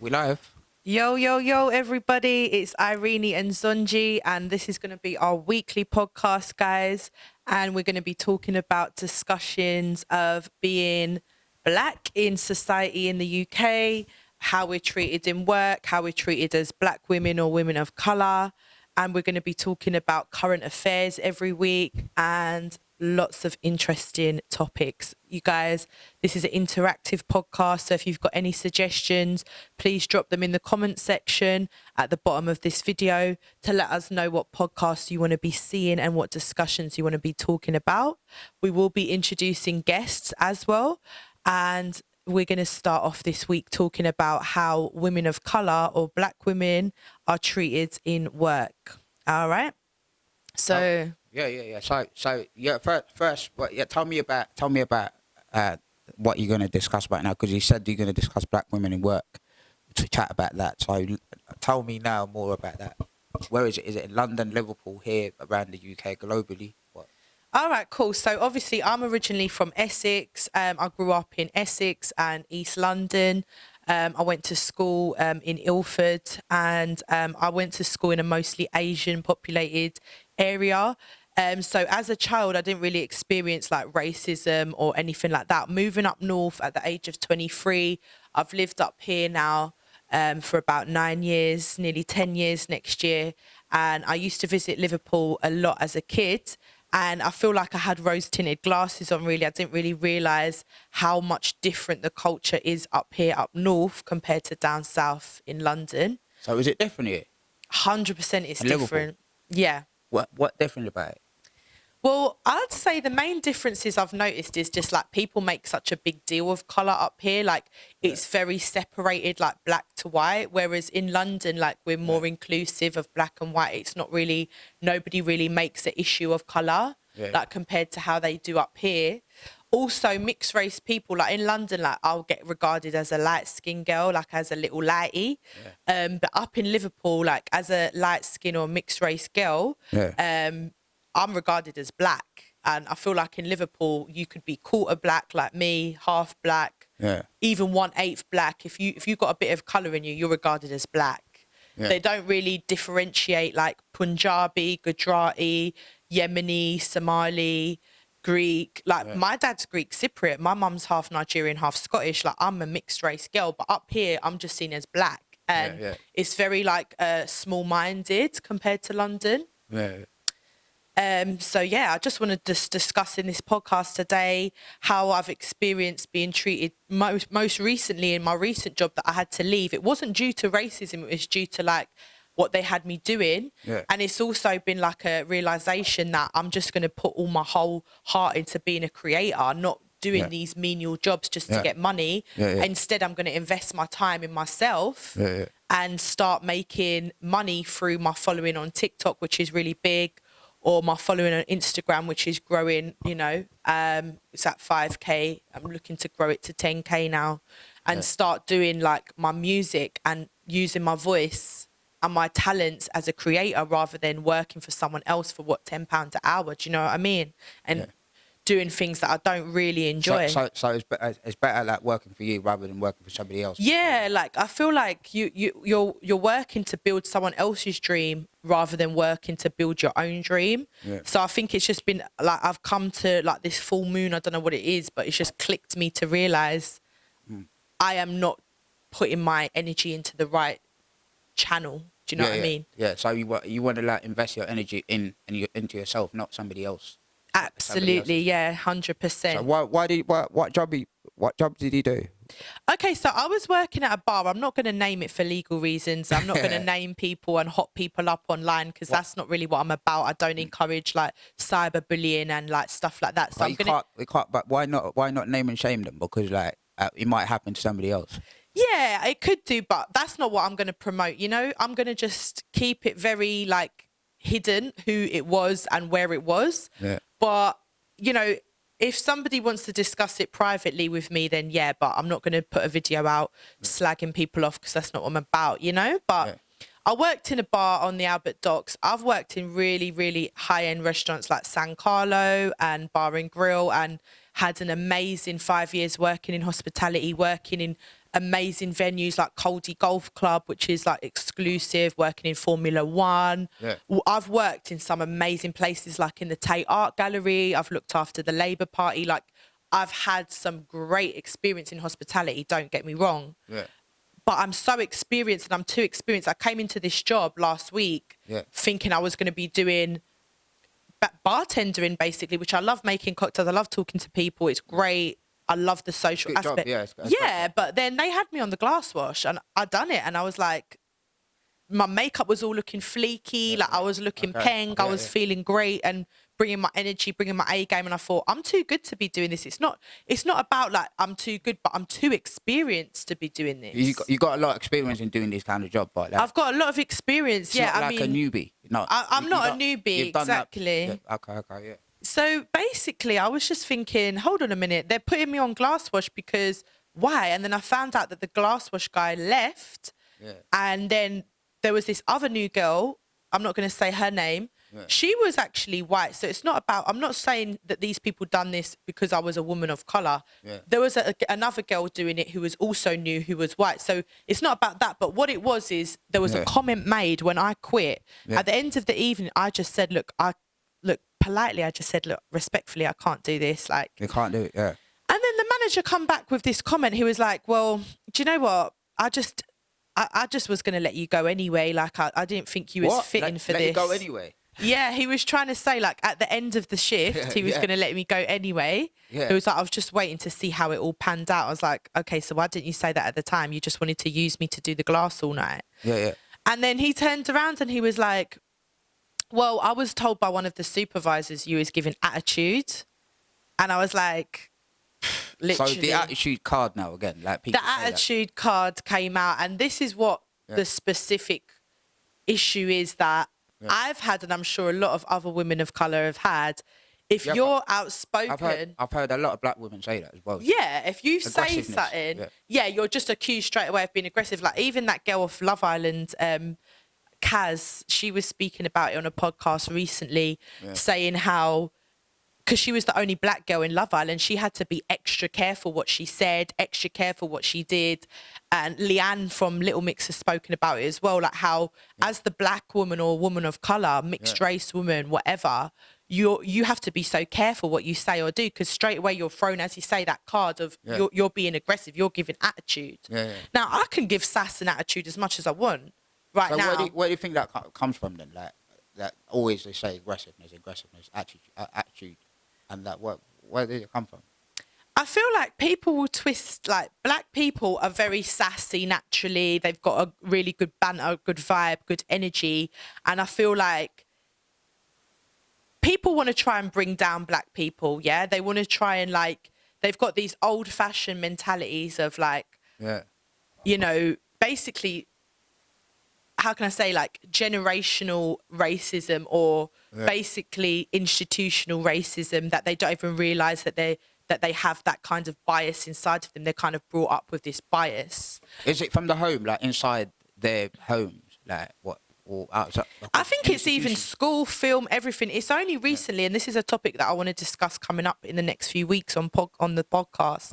We live. Yo, yo, yo, everybody. It's Irinie and Zonji, and this is going to be our weekly podcast, guys. And we're going to be talking about discussions of being Black in society in the UK, how we're treated in work, how we're treated as Black women or women of colour. And we're going to be talking about current affairs every week and lots of interesting topics. You guys, this is an interactive podcast, so if you've got any suggestions, please drop them in the comment section at the bottom of this video to let us know what podcasts you want to be seeing and what discussions you want to be talking about. We will be introducing guests as well, and we're going to start off this week talking about how women of colour or Black women are treated in work. All right. So Yeah. So yeah. First, tell me about what you're going to discuss right now, because you said you're going to discuss Black women in work. To chat about that. So tell me now more about that. Where is it? Is it in London, Liverpool, here, around the UK, globally? What? all right, cool. So obviously I'm originally from Essex. I grew up in Essex and East London. I went to school in Ilford, and I went to school in a mostly Asian populated area. So as a child, I didn't really experience like racism or anything like that. Moving up north at the age of 23, I've lived up here now for about 9 years, nearly 10 years next year. And I used to visit Liverpool a lot as a kid. And I feel like I had rose-tinted glasses on, really. I didn't really realise how much different the culture is up here, up north, compared to down south in London. So is it different here? 100% it's In Liverpool? different. Yeah. What different about it? Well, I'd say the main differences I've noticed is just like people make such a big deal of colour up here. Like it's very separated, like black to white. Whereas in London, like we're more inclusive of black and white. It's not really, nobody really makes an issue of colour, like compared to how they do up here. Also mixed race people, like in London, like I'll get regarded as a light skinned girl, like as a little lighty. But up in Liverpool, like as a light skin or mixed race girl, I'm regarded as black, and I feel like in Liverpool you could be quarter black like me, half black, even 1/8 black. If you got a bit of colour in you, you're regarded as black. They don't really differentiate like Punjabi, Gujarati, Yemeni, Somali, Greek. Like my dad's Greek Cypriot, my mum's half Nigerian, half Scottish. Like I'm a mixed race girl, but up here I'm just seen as black, and it's very like small-minded compared to London. So yeah, I just want to just discuss in this podcast today how I've experienced being treated most recently in my recent job that I had to leave. It wasn't due to racism, it was due to like what they had me doing. And it's also been like a realization that I'm just going to put all my whole heart into being a creator, not doing these menial jobs just to get money. Instead, I'm going to invest my time in myself and start making money through my following on TikTok, which is really big, or my following on Instagram, which is growing, you know, it's at 5K. I'm looking to grow it to 10K now, and start doing like my music and using my voice and my talents as a creator rather than working for someone else for what, £10 an hour. Do you know what I mean? And doing things that I don't really enjoy. So it's better like working for you rather than working for somebody else. Yeah, like I feel like you're working to build someone else's dream rather than working to build your own dream. So I think it's just been like I've come to like this full moon. I don't know what it is, but it's just clicked me to realize I am not putting my energy into the right channel. Do you know what I mean? Yeah. So you want to like invest your energy into yourself, not somebody else. Absolutely, yeah, 100%. So what job did he do? Okay, so I was working at a bar. I'm not going to name it for legal reasons. I'm not going to name people and hot people up online because that's not really what I'm about. I don't encourage like cyberbullying and like stuff like that. So we can't. But why not name and shame them? Because like it might happen to somebody else. Yeah, it could do, but that's not what I'm going to promote. You know, I'm going to just keep it very like hidden who it was and where it was. But you know, if somebody wants to discuss it privately with me, then yeah, but I'm not going to put a video out slagging people off because that's not what I'm about, you know? But I worked in a bar on the Albert Docks. I've worked in really, really high-end restaurants like San Carlo and Bar and Grill, and had an amazing 5 years working in hospitality, working in amazing venues like Coldy Golf Club, which is like exclusive, working in Formula One. Yeah. I've worked in some amazing places like in the Tate Art Gallery. I've looked after the Labour Party. Like, I've had some great experience in hospitality, don't get me wrong. Yeah. But I'm so experienced and I'm too experienced. I came into this job last week thinking I was going to be doing bartending, basically, which I love making cocktails. I love talking to people. It's great. I love the social Good job, aspect. yeah, But then they had me on the glass wash and I done it. And I was like, my makeup was all looking fleeky. Like, I was looking peng. I was feeling great and bringing my energy, bringing my A game. And I thought, I'm too good to be doing this. It's not about like I'm too good, but I'm too experienced to be doing this. You got a lot of experience in doing this kind of job, but I've got a lot of experience. It's not I like mean, a newbie. No, I'm not a newbie, exactly. Okay, yeah. So basically, I was just thinking, hold on a minute, they're putting me on glass wash because why? And then I found out that the glass wash guy left, and then there was this other new girl. I'm not going to say her name. Yeah. She was actually white. So it's not about, I'm not saying that these people done this because I was a woman of colour. Yeah. There was another girl doing it who was also new, who was white. So it's not about that. But what it was is there was a comment made when I quit. Yeah. At the end of the evening, I just said, look, politely, I just said, look, respectfully, I can't do this. Like, you can't do it, yeah. And then the manager come back with this comment. He was like, well, do you know what? I just was going to let you go anyway. Like, I didn't think you was fitting for this. Let you go anyway? Yeah, he was trying to say, like, at the end of the shift, he was going to let me go anyway. Yeah. It was like, I was just waiting to see how it all panned out. I was like, okay, so why didn't you say that at the time? You just wanted to use me to do the glass all night. Yeah. And then he turned around and he was like, well, I was told by one of the supervisors you was giving attitude. And I was like, literally. So the attitude card now again, like people. The attitude card came out, and this is what the specific issue is that I've had, and I'm sure a lot of other women of colour have had. If you're outspoken, I've heard a lot of black women say that as well. Yeah, if you say something, you're just accused straight away of being aggressive. Like even that girl off Love Island, Kaz, she was speaking about it on a podcast recently, saying how, because she was the only black girl in Love Island, she had to be extra careful what she said, extra careful what she did. And Leanne from Little Mix has spoken about it as well, like how as the black woman or woman of colour, mixed race woman, whatever, you have to be so careful what you say or do, because straight away you're thrown, as you say, that card of you're being aggressive, you're giving attitude. Now, I can give sass and attitude as much as I want now. Where do you think that comes from then? Like, that always they say aggressiveness, attitude. And that, where did it come from? I feel like people will twist, like black people are very sassy naturally. They've got a really good banter, good vibe, good energy. And I feel like people want to try and bring down black people, yeah? They want to try and like, they've got these old fashioned mentalities of like, you know, basically, how can I say, like generational racism or basically institutional racism, that they don't even realise that they have that kind of bias inside of them. They're kind of brought up with this bias. Is it from the home, like inside their homes, like what? Or outside? I think it's even school, film, everything. It's only recently, and this is a topic that I want to discuss coming up in the next few weeks on the podcast.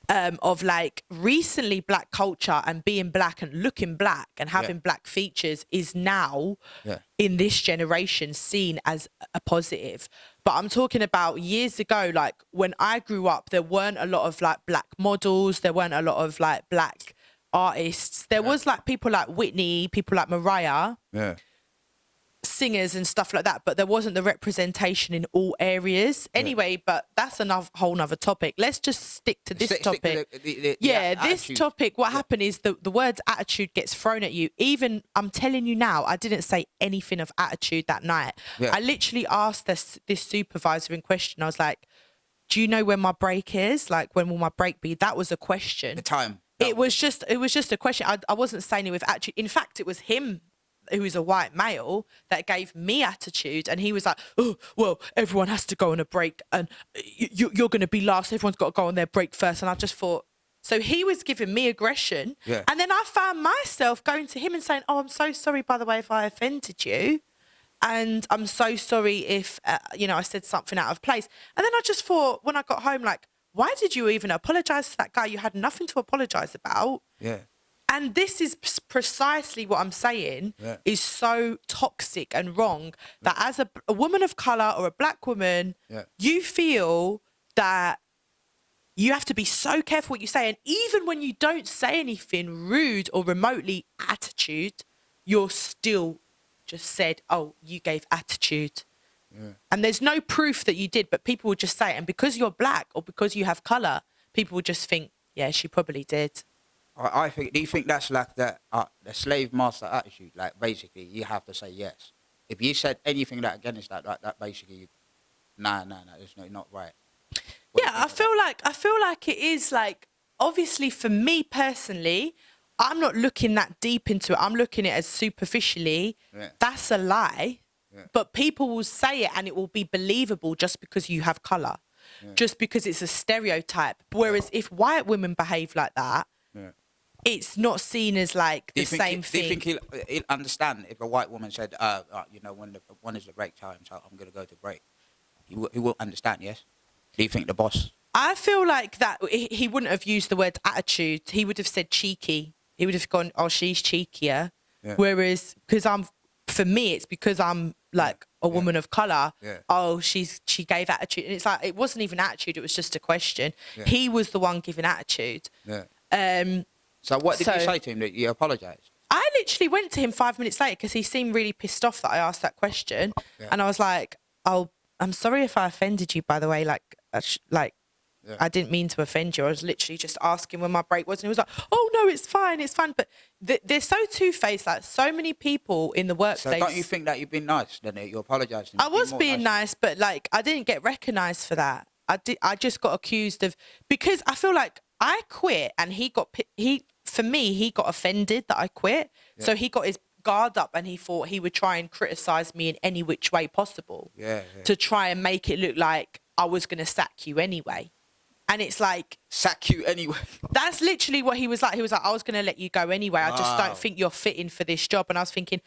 Of like recently black culture and being black and looking black and having black features is now in this generation seen as a positive. But I'm talking about years ago, like when I grew up, there weren't a lot of like black models. There weren't a lot of like black artists. There was like people like Whitney, people like Mariah, singers and stuff like that, but there wasn't the representation in all areas anyway. But that's whole nother topic. Let's just stick to this topic. This topic, what happened is the word attitude gets thrown at you. Even, I'm telling you now, I didn't say anything of attitude that night. I literally asked this supervisor in question, I was like, do you know when my break is? Like, when will my break be? That was a question. The time. It was just a question. I wasn't saying it with attitude. In fact, it was him, who is a white male, that gave me attitude. And he was like, oh, well, everyone has to go on a break and you're going to be last. Everyone's got to go on their break first. And I just thought, so he was giving me aggression. And then I found myself going to him and saying, oh, I'm so sorry, by the way, if I offended you. and I'm so sorry if, I said something out of place. And then I just thought when I got home, like, why did you even apologise to that guy? You had nothing to apologise about. Yeah. And this is precisely what I'm saying is so toxic and wrong that as a woman of colour or a black woman, you feel that you have to be so careful what you say. And even when you don't say anything rude or remotely attitude, you're still just said, oh, you gave attitude. Yeah. And there's no proof that you did, but people will just say it. And because you're black or because you have colour, people will just think, yeah, she probably did. I think. Do you think that's like the slave master attitude? Like basically, you have to say yes. If you said anything that against that basically, nah, it's not right. I feel like it is like, obviously for me personally, I'm not looking that deep into it. I'm looking at it as superficially. Yeah. That's a lie. Yeah. But people will say it and it will be believable just because you have colour, just because it's a stereotype. Whereas if white women behave like that, it's not seen as like the same thing. Do you think he'll understand if a white woman said, when is the break time, so I'm going to go to break? He will understand, yes? Do you think the boss? I feel like that he wouldn't have used the word attitude. He would have said cheeky. He would have gone, oh, she's cheekier. Yeah. Whereas, for me, it's because I'm like a woman of colour. Yeah. Oh, she gave attitude. And it's like, it wasn't even attitude. It was just a question. Yeah. He was the one giving attitude. Yeah. So what did you say to him that you apologised? I literally went to him 5 minutes later because he seemed really pissed off that I asked that question. Yeah. And I was like, oh, I'm sorry if I offended you, by the way. I didn't mean to offend you. I was literally just asking when my break was. And he was like, oh, no, it's fine. It's fine. But they're so two-faced. Like, so many people in the workplace. So don't you think that you've been nice, then? You apologised? I was being nice, but, like, I didn't get recognised for that. I just got accused of... Because I feel like I quit and he got offended that I quit. Yeah. So he got his guard up and he thought he would try and criticise me in any which way possible. To try and make it look like I was going to sack you anyway. And it's like... Sack you anyway? That's literally what he was like. He was like, I was going to let you go anyway. I just don't think you're fitting for this job. And I was thinking,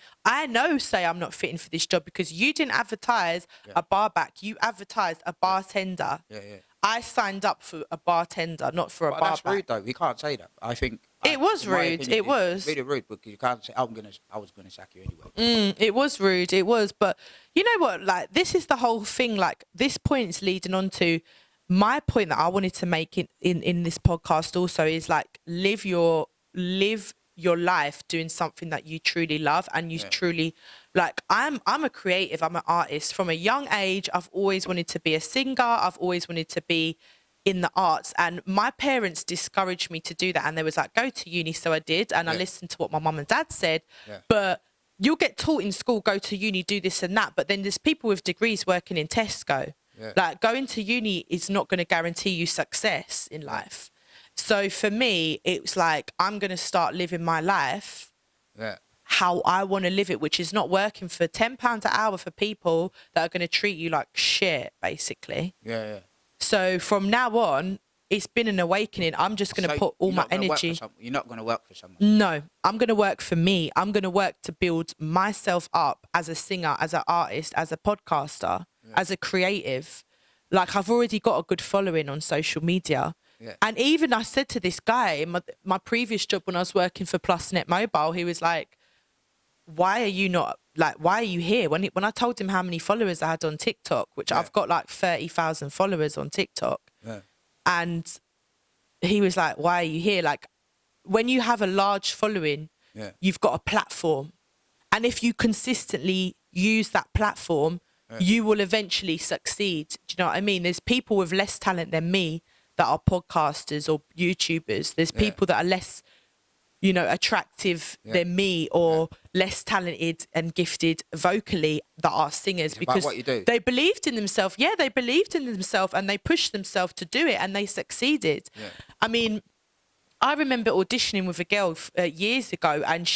say I'm not fitting for this job because you didn't advertise a bar back. You advertised a bartender. Yeah. I signed up for a bartender, not for a bar back. That's rude, though. We can't say that. I think... It was rude. Opinion, it was really rude because you can't say, I was going to sack you anyway. It was rude. It was. But you know what? Like, this is the whole thing. Like, this point's leading on to... My point that I wanted to make in this podcast also is like live your life doing something that you truly love and you truly like. I'm a creative. I'm an artist. From a young age, I've always wanted to be a singer. I've always wanted to be in the arts, and my parents discouraged me to do that. And they was like, go to uni. So I did, and I listened to what my mum and dad said. But you'll get taught in school, go to uni, do this and that. But then there's people with degrees working in Tesco. Yeah. Like, going to uni is not going to guarantee you success in life. So for me, it's like, I'm going to start living my life how I want to live it, which is not working for £10 an hour for people that are going to treat you like shit, basically. Yeah. So from now on, it's been an awakening. I'm just going to put all my energy. You're not going to work for someone. No, I'm going to work for me. I'm going to work to build myself up as a singer, as an artist, as a podcaster. As a creative. Like, I've already got a good following on social media. Yeah. And even I said to this guy in my previous job when I was working for PlusNet Mobile, he was like, why are you here? When I told him how many followers I had on TikTok, which I've got like 30,000 followers on TikTok. Yeah. And he was like, why are you here? Like, when you have a large following, you've got a platform. And if you consistently use that platform, you will eventually succeed. Do you know what I mean? There's people with less talent than me that are podcasters or YouTubers. There's people that are less, attractive than me or less talented and gifted vocally that are singers because what you do. They believed in themselves. Yeah, they believed in themselves and they pushed themselves to do it and they succeeded. Yeah. I mean, I remember auditioning with a girl years ago and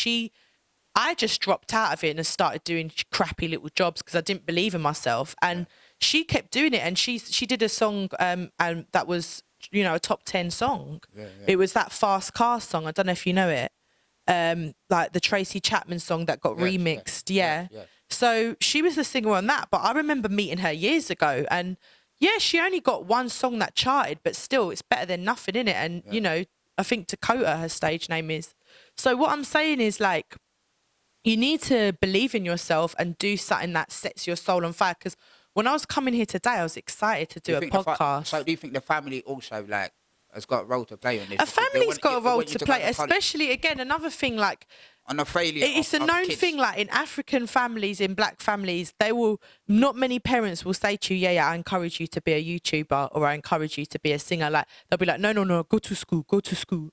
I just dropped out of it and started doing crappy little jobs because I didn't believe in myself. And she kept doing it. And she did a song and that was, a top 10 song. Yeah. It was that Fast Car song. I don't know if you know it. Like the Tracy Chapman song that got remixed. Yeah. So she was the singer on that, but I remember meeting her years ago, and yeah, she only got one song that charted, but still, it's better than nothing, innit? And you know, I think Dakota, her stage name is. So what I'm saying is like, you need to believe in yourself and do something that sets your soul on fire. Because when I was coming here today, I was excited to do a podcast. So do you think the family also like has got a role to play on this? A family's got a role to play, go especially again, another thing like on a failure. it's a known thing, like in African families, in black families, not many parents will say to you, yeah, I encourage you to be a YouTuber or I encourage you to be a singer. Like they'll be like, no, go to school.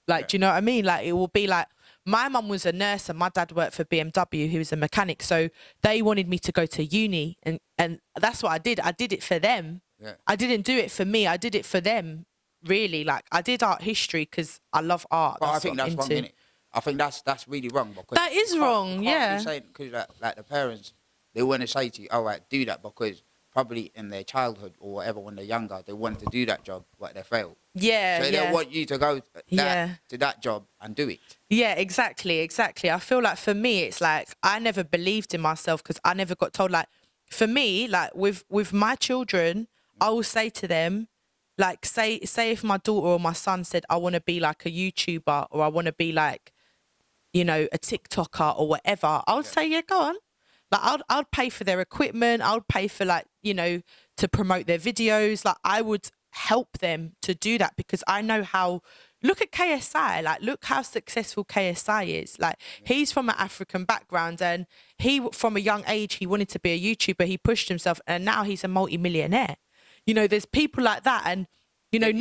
Like, do you know what I mean? Like it will be like, my mum was a nurse and my dad worked for BMW, who was a mechanic. So they wanted me to go to uni and that's what I did. I did it for them. Yeah. I didn't do it for me. I did it for them, really. Like I did art history because I love art. But I think that's wrong, innit? I think that's really wrong. Because that is wrong, yeah. Because like the parents, they want to say to you, all right, do that because probably in their childhood or whatever when they're younger, they wanted to do that job, but they failed. Yeah, so they want you to go to that job and do it. Yeah, exactly. I feel like for me, it's like I never believed in myself because I never got told. Like for me, like with my children, I will say to them, like say if my daughter or my son said I want to be like a YouTuber or I want to be like, you know, a TikToker or whatever, I would say, yeah, go on. Like I'll pay for their equipment. I'll pay for like, you know, to promote their videos. Like I would help them to do that because I know how, look at KSI, like look how successful KSI is. Like he's from an African background and from a young age, he wanted to be a YouTuber. He pushed himself and now he's a multi-millionaire. You know, there's people like that and, you know,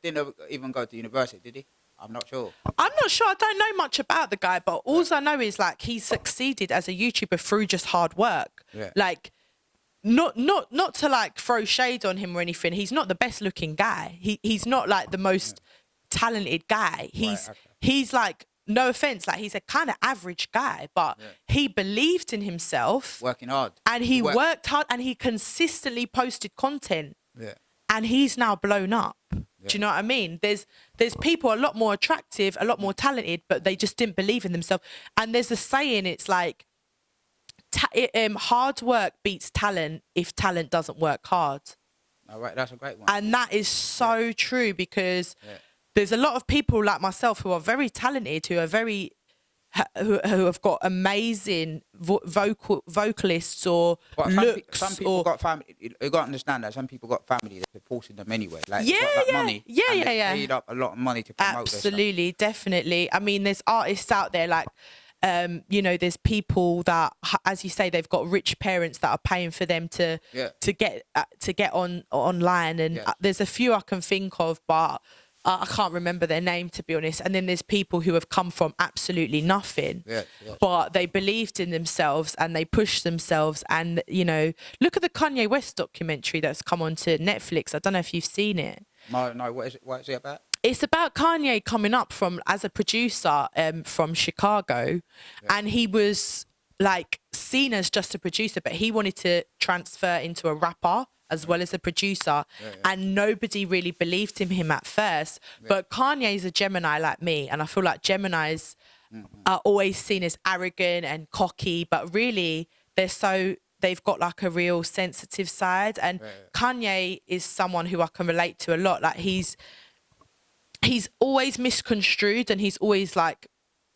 didn't even go to university, did he? I'm not sure. I don't know much about the guy, but all I know is like he succeeded as a YouTuber through just hard work. Yeah. Like, not to like throw shade on him or anything. He's not the best looking guy. He's not like the most talented guy. He's like, no offense, like he's a kind of average guy, but he believed in himself. Working hard. And he worked hard and he consistently posted content. Yeah. And he's now blown up. Yeah. Do you know what I mean? There's people a lot more attractive, a lot more talented, but they just didn't believe in themselves. And there's a saying, it's like, hard work beats talent if talent doesn't work hard. All right, that's a great one. And that is so true because there's a lot of people like myself who are very talented, who are who have got amazing vocalists or looks. Some people got family. You got to understand that some people got family that supporting them anyway. Like money. Yeah. Paid up a lot of money to promote. Absolutely, definitely. I mean, there's artists out there like, you know, there's people that, as you say, they've got rich parents that are paying for them to get online, and there's a few I can think of, but I can't remember their name, to be honest. And then there's people who have come from absolutely nothing, but they believed in themselves and they pushed themselves. And, you know, look at the Kanye West documentary that's come onto Netflix. I don't know if you've seen it. No, what is it? What is it about? It's about Kanye coming up as a producer from Chicago, and he was like seen as just a producer, but he wanted to transfer into a rapper as well as a producer, and nobody really believed in him at first. But Kanye's a Gemini like me, and I feel like Geminis are always seen as arrogant and cocky, but really they've got like a real sensitive side. And Kanye is someone who I can relate to a lot. Like he's always misconstrued, and he's always like,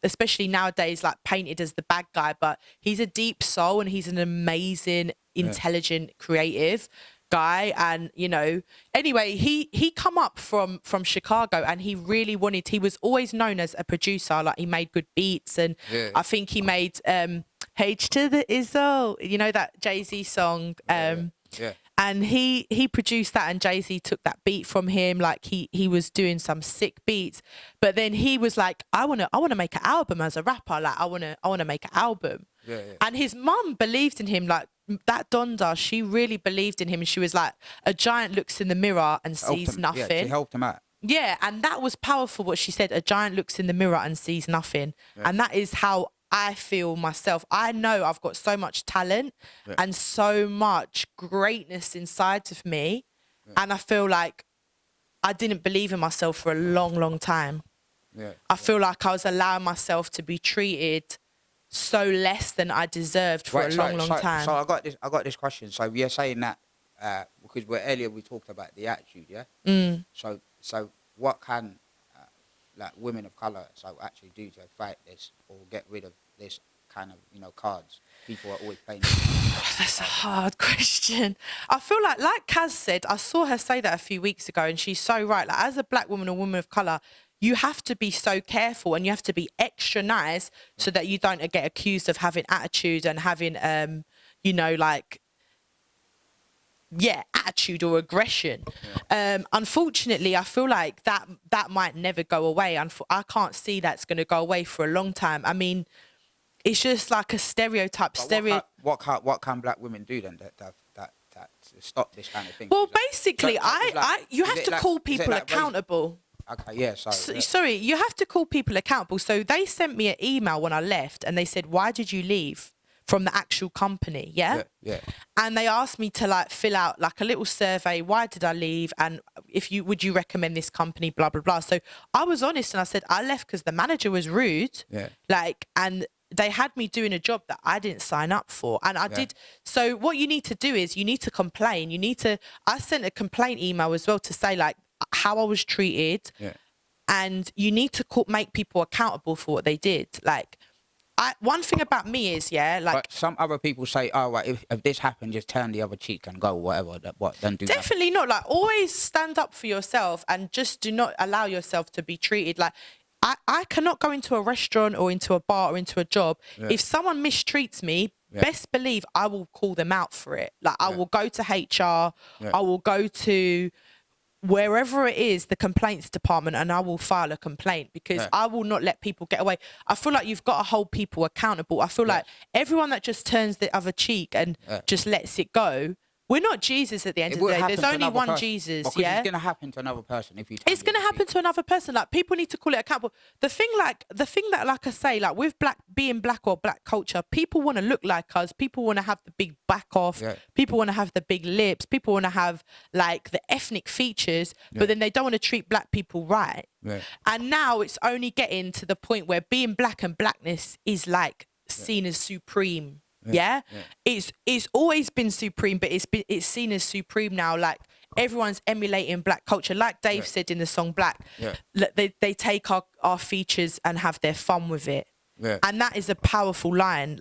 especially nowadays, like painted as the bad guy, but he's a deep soul and he's an amazing, intelligent, creative guy. And, you know, anyway, he come up from Chicago, and he was always known as a producer. Like he made good beats, and I think he made H to the Izzo, you know, that Jay-Z song. And he produced that, and Jay-Z took that beat from him. Like he was doing some sick beats, but then he was like, I want to make an album as a rapper. Like I want to make an album. And his mum believed in him. Like that Donda, she really believed in him, and she was like, a giant looks in the mirror and sees nothing. Yeah, she helped him out. Yeah, and that was powerful what she said. A giant looks in the mirror and sees nothing. And that is how I feel myself. I know I've got so much talent and so much greatness inside of me. And I feel like I didn't believe in myself for a long, long time. I feel like I was allowing myself to be treated so less than I deserved for a long time. So I got this question. So you're saying that because earlier we talked about the attitude, yeah. So what can like women of color actually do to fight this or get rid of this kind of cards people are always playing? That's a hard question. I feel like Kaz said, I saw her say that a few weeks ago, and she's so right. Like, as a black woman or woman of colour, you have to be so careful and you have to be extra nice so that you don't get accused of having attitude and having, attitude or aggression. Unfortunately, I feel like that might never go away. I can't see that's going to go away for a long time. I mean, it's just like a stereotype. What can black women do then that to stop this kind of thing? Well, basically, you have to call people accountable. Okay, yeah, sorry. Sorry, you have to call people accountable. So they sent me an email when I left, and they said, "Why did you leave?" From the actual company, yeah? And they asked me to fill out a little survey. Why did I leave? And would you recommend this company? Blah blah blah. So I was honest and I said I left because the manager was rude. Yeah. And they had me doing a job that I didn't sign up for, and I did. So what you need to do is you need to complain. I sent a complaint email as well to say how I was treated, and you need to make people accountable for what they did. One thing about me is, but some other people say, oh, right, if this happened, just turn the other cheek and go, whatever. Then do definitely not. Always stand up for yourself and just do not allow yourself to be treated I cannot go into a restaurant or into a bar or into a job. If someone mistreats me, best believe I will call them out for it. I will go to HR. I will go to wherever it is, the complaints department, and I will file a complaint because I will not let people get away. I feel like you've got to hold people accountable. I feel like everyone that just turns the other cheek and just lets it go, we're not Jesus at the end of the day. There's only one Jesus, It's going to happen to another person if you. It's going to happen to another person. People need to call it accountable. The thing that, like I say, with being black or black culture, people want to look like us. People want to have the big back off. Yeah. People want to have the big lips. People want to have the ethnic features, but then they don't want to treat black people right. Yeah. And now it's only getting to the point where being black and blackness is seen as supreme. Yeah. It's always been supreme, but it's seen as supreme now. Everyone's emulating black culture. Like Dave said in the song Black, they take our features and have their fun with it. Yeah. And that is a powerful line.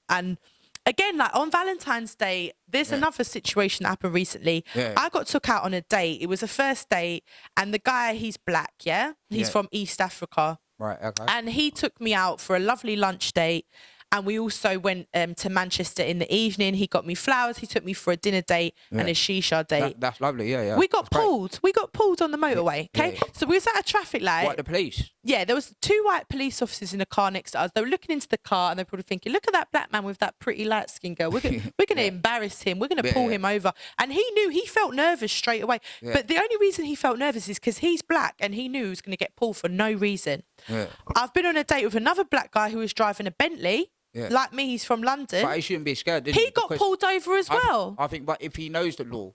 And again, on Valentine's Day, there's another situation that happened recently. I got took out on a date. It was a first date, and the guy, he's black, he's from East Africa. Right, okay. And he took me out for a lovely lunch date. And we also went to Manchester in the evening. He got me flowers. He took me for a dinner date and a shisha date. That's lovely, yeah. We got pulled. Great. We got pulled on the motorway, okay? Yeah. So we was at a traffic light. What, the police? Yeah, there was 2 white police officers in a car next to us. They were looking into the car and they're probably thinking, look at that black man with that pretty light-skinned girl. We're going to embarrass him. We're going to pull him over. And he felt nervous straight away. Yeah. But the only reason he felt nervous is because he's black and he knew he was going to get pulled for no reason. Yeah. I've been on a date with another black guy who was driving a Bentley. Yeah. Like me, he's from London. But he shouldn't be scared, He got pulled over as well. I think, but if he knows the law,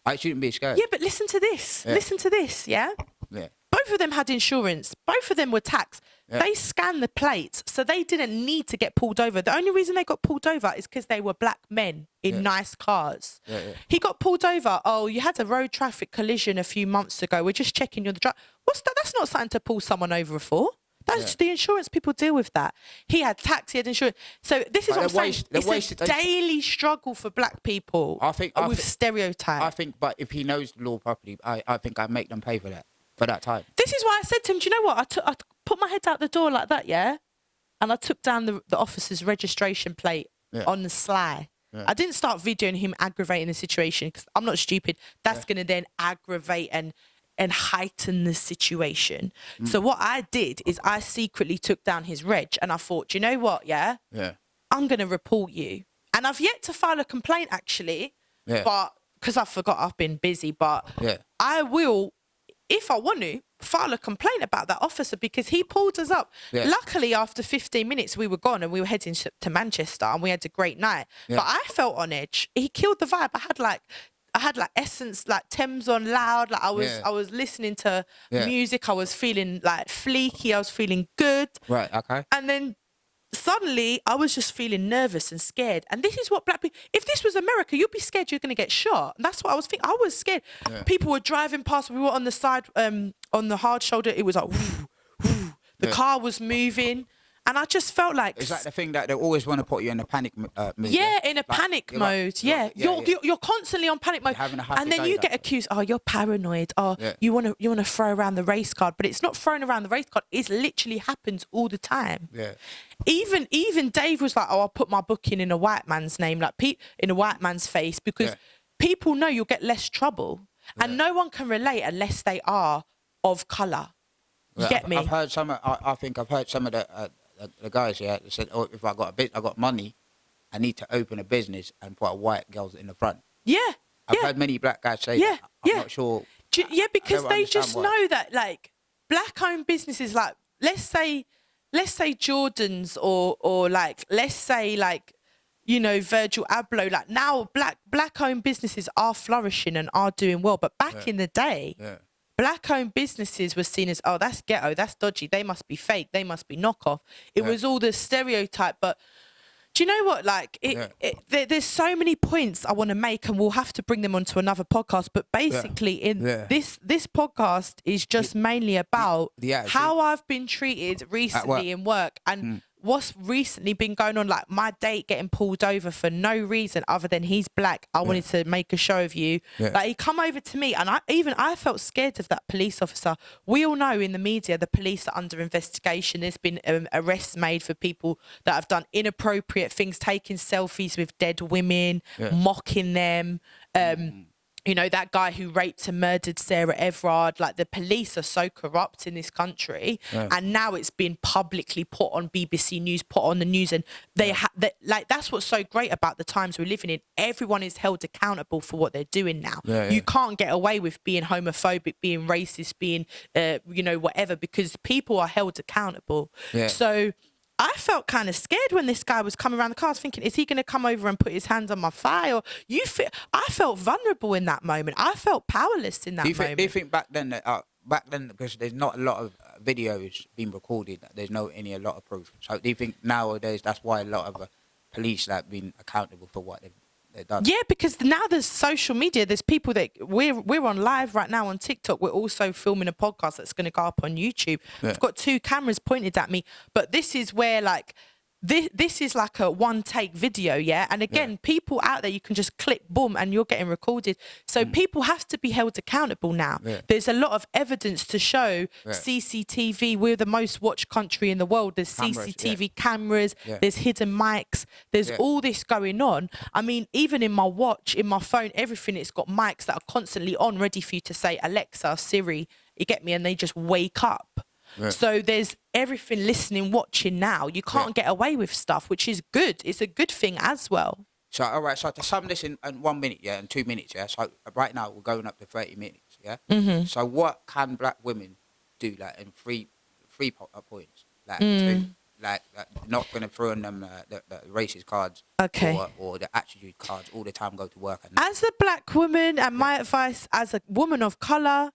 I shouldn't be scared. Yeah, but listen to this. Yeah. Listen to this, yeah? Both of them had insurance. Both of them were taxed. Yeah. They scanned the plates, so they didn't need to get pulled over. The only reason they got pulled over is because they were black men in nice cars. Yeah. He got pulled over. Oh, you had a road traffic collision a few months ago. We're just checking you're the driver. What's that? That's not something to pull someone over for. That's the insurance people deal with that. He had tax, he had insurance. So this is what I'm saying. It's a daily struggle for black people with stereotype. I think, but if he knows the law properly, I think I'd make them pay for that time. This is why I said to him, do you know what? I put my head out the door like that, yeah? And I took down the officer's registration plate on the sly. Yeah. I didn't start videoing him aggravating the situation because I'm not stupid. That's going to then aggravate and heighten the situation. So what I did is I secretly took down his reg and I thought, do you know what? Yeah. I'm going to report you. And I've yet to file a complaint actually, but because I forgot I've been busy, but I will, if I want to, file a complaint about that officer because he pulled us up. Yeah. Luckily, after 15 minutes, we were gone and we were heading to Manchester and we had a great night. Yeah. But I felt on edge. He killed the vibe. I had Essence, Thames on loud. I was listening to music. I was feeling fleeky. I was feeling good. Right. Okay. And then suddenly I was just feeling nervous and scared. And this is what black people, if this was America, you'd be scared you're going to get shot. And that's what I was thinking. I was scared. Yeah. People were driving past. We were on the side, on the hard shoulder. It was like, whoo, whoo. The car was moving. And I just felt like... It's like the thing that they always want to put you in a panic mood. Yeah, in a panic mode. You're constantly on panic mode. And then you get accused, oh, you're paranoid. Oh, you want to throw around the race card. But it's not throwing around the race card. It literally happens all the time. Yeah. Even Dave was like, oh, I'll put my booking in a white man's name, like in a white man's face, because people know you'll get less trouble. And no one can relate unless they are of colour. You get me? I've heard some. I think I've heard some of the guys that said, "Oh, if I got money, I need to open a business and put a white girls in the front." Yeah, I've heard many black guys say that. I'm not sure. Because they just know that, like, black-owned businesses, like let's say Jordans or like let's say like, you know, Virgil Abloh. Like now, black-owned businesses are flourishing and are doing well. But back in the day. Yeah. Black-owned businesses were seen as, oh, that's ghetto, that's dodgy, they must be fake, they must be knockoff. It was all the stereotype. But do you know what? Like, there's so many points I want to make, and we'll have to bring them onto another podcast. But basically, this podcast is just mainly about how I've been treated recently in work and what's recently been going on, like my date getting pulled over for no reason other than he's black. I wanted to make a show of you. Like he come over to me, and I felt scared of that police officer. We all know in the media the police are under investigation. There's been arrests made for people that have done inappropriate things, taking selfies with dead women, mocking them. You know, that guy who raped and murdered Sarah Everard. Like, the police are so corrupt in this country, and now it's been publicly put on BBC News, put on the news, and like, that's what's so great about the times we're living in. Everyone is held accountable for what they're doing now. You can't get away with being homophobic, being racist, being you know, whatever, because people are held accountable. So I felt kind of scared when this guy was coming around the car. I was thinking, is he going to come over and put his hands on my thigh? Or I felt vulnerable in that moment. I felt powerless in that moment. Do you think back then, because there's not a lot of videos being recorded, there's a lot of proof. So do you think nowadays that's why a lot of police like been accountable for what they've done? Yeah, because now there's social media. There's people that we're on live right now on TikTok. We're also filming a podcast that's going to go up on YouTube. I've got 2 cameras pointed at me, but this is where, like, this is like a one-take video, and again, people out there, you can just click, boom, and you're getting recorded. So people have to be held accountable now. There's a lot of evidence to show CCTV. We're the most watched country in the world. There's CCTV cameras. There's hidden mics. There's all this going on. I mean, even in my watch, in my phone, everything, it's got mics that are constantly on, ready for you to say, Alexa, Siri, you get me? And they just wake up. So there's everything listening, watching now. You can't get away with stuff, which is good. It's a good thing as well. So, all right, so to sum this in 1 minute, and 2 minutes, so right now we're going up to 30 minutes, So what can black women do, like, in three points? Like, not going to throw on them the racist cards or the attitude cards all the time, go to work. As a black woman, and my advice as a woman of colour,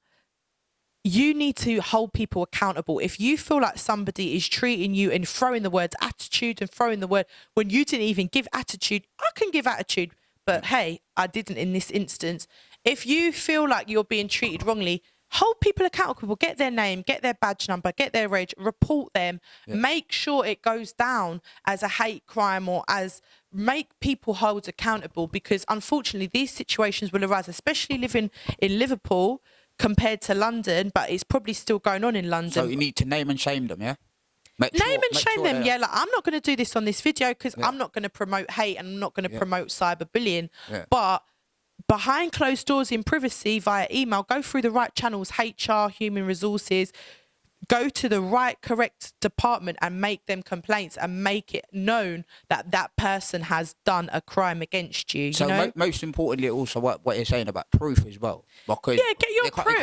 you need to hold people accountable. If you feel like somebody is treating you and throwing the words attitude and throwing the word when you didn't even give attitude, I can give attitude, but hey, I didn't in this instance. If you feel like you're being treated wrongly, hold people accountable. Get their name, get their badge number, get their age, report them. Make sure it goes down as a hate crime or as make people hold accountable, because unfortunately these situations will arise, especially living in Liverpool compared to London, but it's probably still going on in London. So you need to name and shame them, Make sure them, like, I'm not going to do this on this video because I'm not going to promote hate and I'm not going to promote cyberbullying. But behind closed doors in privacy via email, go through the right channels, HR, human resources, go to the right, correct department and make them complaints and make it known that that person has done a crime against you. So you know? Most importantly, also what you're saying about proof as well, because get your proof.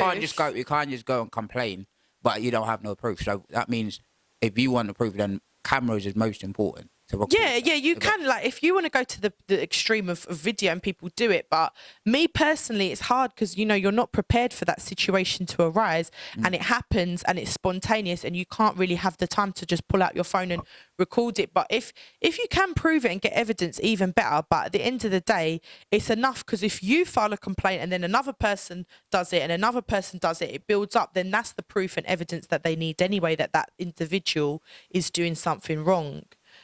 You can't just go and complain, but you don't have no proof. So that means if you want the proof, then cameras is most important. to record Yeah, that. yeah, you can, like, if you want to go to the extreme of video and people do it, but me personally, it's hard because, you know, you're not prepared for that situation to arise and it happens and it's spontaneous and you can't really have the time to just pull out your phone and record it. But if you can prove it and get evidence, even better. But at the end of the day, it's enough, because if you file a complaint and then another person does it and another person does it, it builds up, then that's the proof and evidence that they need anyway, that that individual is doing something wrong.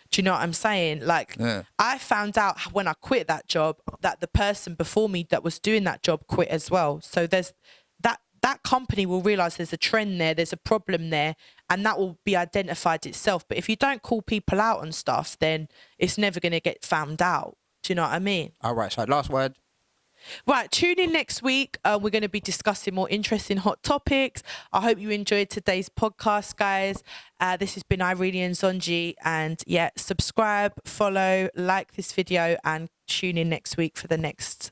Do you know what I'm saying? Like, Yeah. I found out when I quit that job that the person before me that was doing that job quit as well. So there's that company will realize there's a trend there, there's a problem there, and that will be identified itself. But if you don't call people out on stuff, then it's never going to get found out. Do you know what I mean? All right. So last word. Right, tune in next week. We're going to be discussing more interesting hot topics. I hope you enjoyed today's podcast, guys. This has been Irinie and Zonji. And yeah, subscribe, follow, like this video, and tune in next week for the next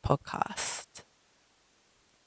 podcast.